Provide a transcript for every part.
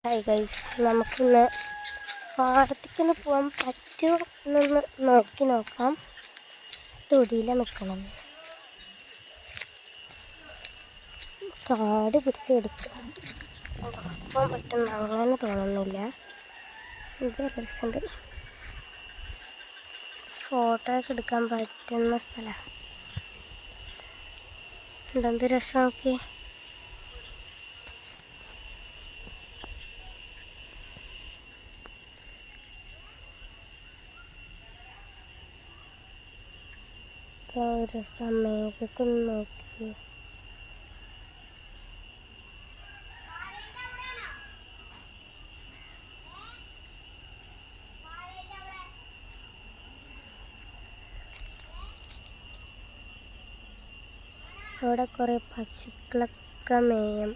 Hi guys, നമുക്കിന്ന് പാടത്തേക്കൊന്ന് പോകാൻ പറ്റുമോ എന്നൊന്ന് നോക്കി നോക്കാം. തൊടിയിലാണ് നിൽക്കണം. കാട് പിടിച്ചെടുക്കുക പോകാൻ പറ്റുന്ന അങ്ങനെ തോന്നുന്നില്ല. ഇത് രസമുണ്ട്, ഫോട്ടോ ഒക്കെ എടുക്കാൻ പറ്റുന്ന സ്ഥലമാണ്. എന്ത് രസം നോക്കി. ഒരു സമയത്തൊക്കെ നോക്കി. അവിടെ കുറേ പശുക്കളൊക്കെ മേയും.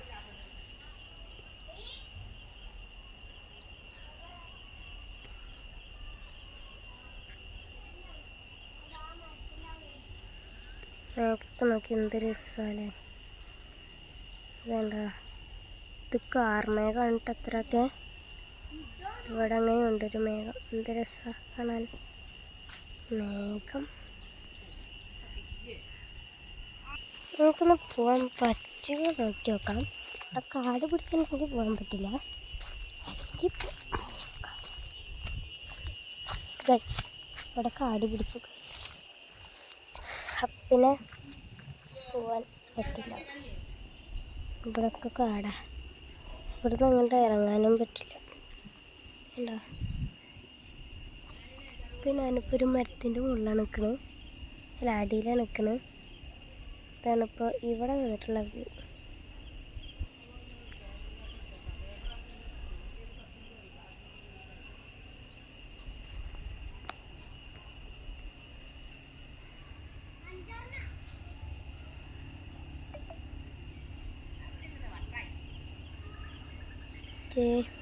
മേഘമൊക്കെ നോക്കി, എന്ത് രസമല്ലേ. ഇതേണ്ട, ഇത് കാർമേഘമാണ് അത്രയൊക്കെ. ഇവിടെ അങ്ങനെയുണ്ടൊരു മേഘം, എന്ത് രസമാണ് കാണാൻ. മേഘം നമുക്കൊന്ന് പോകാൻ പറ്റുമോ നോക്കി നോക്കാം. അവിടെ കാട് പിടിച്ചെനിക്ക് പോകാൻ പറ്റില്ല. ഗൈസ്, ഇവിടെ കാട് പിടിച്ചു. പിന്നെ പോവാൻ പറ്റില്ല. ഇവിടെയൊക്കെ കാടാ. ഇവിടുന്ന് അങ്ങോട്ട് ഇറങ്ങാനും പറ്റില്ല. എന്താ, ഇപ്പം ഞാനിപ്പോൾ ഒരു മരത്തിൻ്റെ മുകളിലാണ് നിൽക്കുന്നത്, അല്ല അടിയിലാണ് നിൽക്കുന്നത്. ഇതാണിപ്പോൾ ഇവിടെ നിന്നിട്ടുള്ള വ്യൂ. ഓക്കേ.